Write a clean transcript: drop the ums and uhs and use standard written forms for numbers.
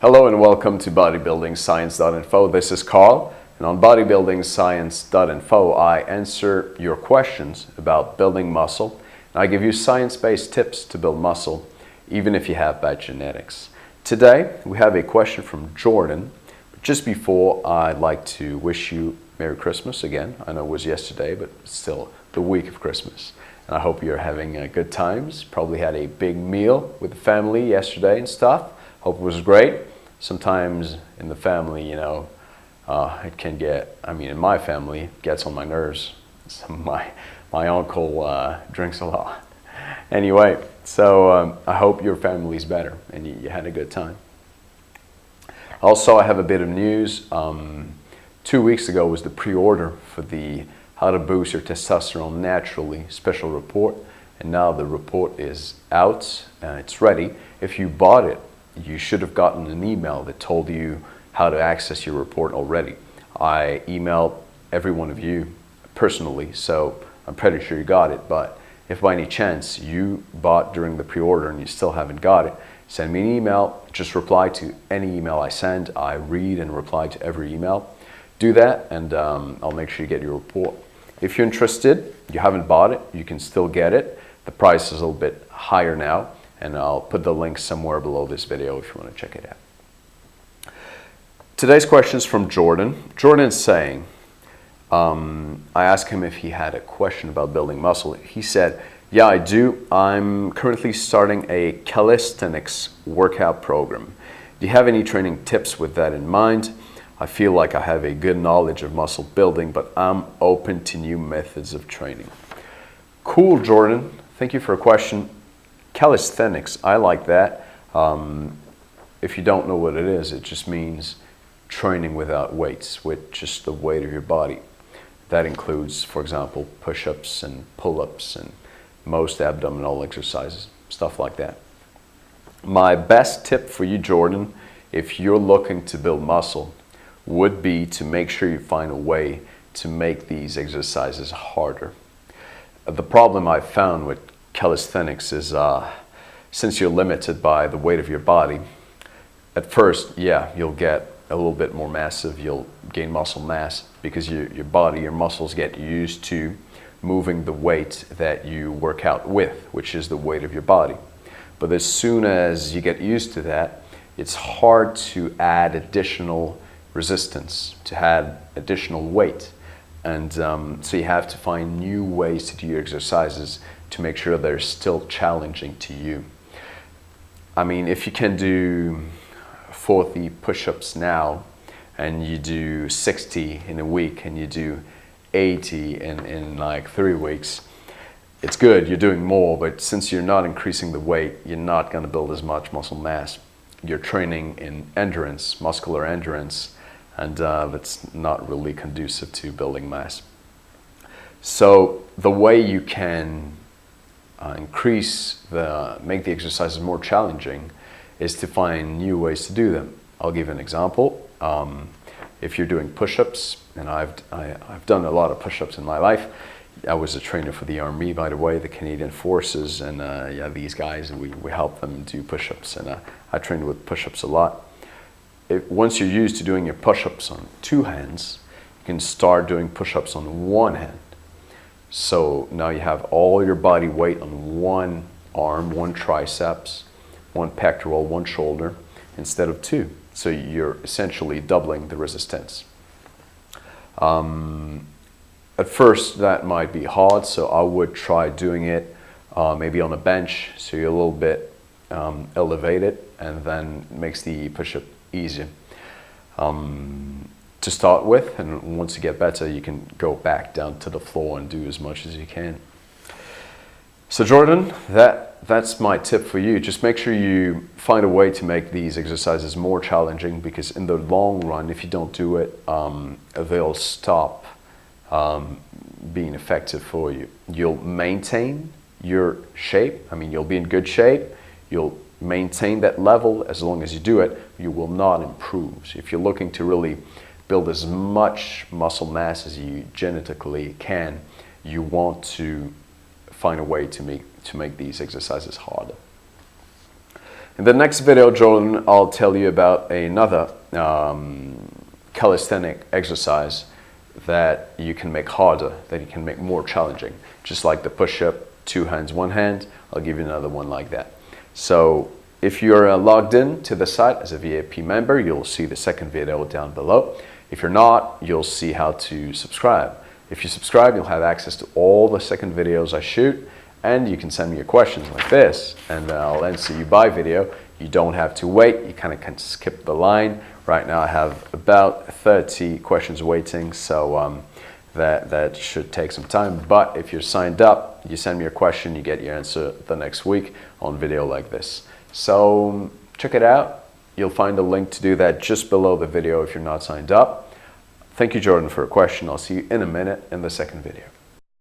Hello and welcome to bodybuildingscience.info. This is Carl, and on bodybuildingscience.info I answer your questions about building muscle, and I give you science-based tips to build muscle even if you have bad genetics. Today we have a question from Jordan. But just before, I'd like to wish you Merry Christmas again. I know it was yesterday, but it's still the week of Christmas. And I hope you're having good times. Probably had a big meal with the family yesterday and stuff. Hope it was great. Sometimes in the family, it can get, in my family, it gets on my nerves. My uncle drinks a lot. Anyway, so I hope your family's better and you had a good time. Also, I have a bit of news. 2 weeks ago was the pre-order for the How to Boost Your Testosterone Naturally special report. And now the report is out and it's ready. If you bought it, you should have gotten an email that told you how to access your report already. I emailed every one of you personally, so I'm pretty sure you got it. But if by any chance you bought during the pre-order and you still haven't got it, send me an email. Just reply to any email I send. I read and reply to every email. Do that and I'll make sure you get your report. If you're interested, you haven't bought it, you can still get it. The price is a little bit higher now, and I'll put the link somewhere below this video if you want to check it out. Today's question is from Jordan. Jordan's saying, I asked him if he had a question about building muscle. He said, yeah, I do. I'm currently starting a calisthenics workout program. Do you have any training tips with that in mind? I feel like I have a good knowledge of muscle building, but I'm open to new methods of training. Cool, Jordan. Thank you for a question. Calisthenics, I like that. If you don't know what it is, it just means training without weights, with just the weight of your body. That includes, for example, push-ups and pull-ups and most abdominal exercises, stuff like that. My best tip for you, Jordan, if you're looking to build muscle, would be to make sure you find a way to make these exercises harder. The problem I've found with calisthenics is since you're limited by the weight of your body, at first, yeah, you'll get a little bit more massive, you'll gain muscle mass because your body, your muscles get used to moving the weight that you work out with, which is the weight of your body. But as soon as you get used to that, it's hard to add additional resistance, to add additional weight. And so you have to find new ways to do your exercises to make sure they're still challenging to you. If you can do 40 push-ups now and you do 60 in a week and you do 80 in like 3 weeks, it's good, you're doing more, but since you're not increasing the weight, you're not going to build as much muscle mass. You're training in endurance, muscular endurance, and that's not really conducive to building mass. So the way you can make the exercises more challenging is to find new ways to do them. I'll give an example. If you're doing push-ups, and I've done a lot of push-ups in my life. I was a trainer for the Army, by the way, the Canadian Forces, and yeah, these guys, we help them do push-ups, and I trained with push-ups a lot. Once you're used to doing your push-ups on 2 hands, you can start doing push-ups on 1 hand. So now you have all your body weight on 1 arm, 1 triceps, 1 pectoral, 1 shoulder, instead of 2. So you're essentially doubling the resistance. At first that might be hard, so I would try doing it maybe on a bench, so you're a little bit elevated, and then it makes the push-up easier to start with, and once you get better you can go back down to the floor and do as much as you can. So Jordan, that's my tip for you. Just make sure you find a way to make these exercises more challenging, because in the long run, if you don't do it, they'll stop being effective for you. You'll maintain your shape. You'll be in good shape. You'll maintain that level as long as you do it. You will not improve. So if you're looking to really build as much muscle mass as you genetically can, you want to find a way to make these exercises harder. In the next video, Jordan, I'll tell you about another calisthenic exercise that you can make harder, that you can make more challenging. Just like the push-up, 2 hands, 1 hand, I'll give you another one like that. So if you're logged in to the site as a VIP member, you'll see the second video down below. If you're not, you'll see how to subscribe. If you subscribe, you'll have access to all the second videos I shoot, and you can send me your questions like this, and I'll answer you by video. You don't have to wait. You kind of can skip the line. Right now I have about 30 questions waiting, so that should take some time. But if you're signed up, you send me your question, you get your answer the next week on video like this. So check it out. You'll find a link to do that just below the video if you're not signed up. Thank you, Jordan, for a question. I'll see you in a minute in the second video.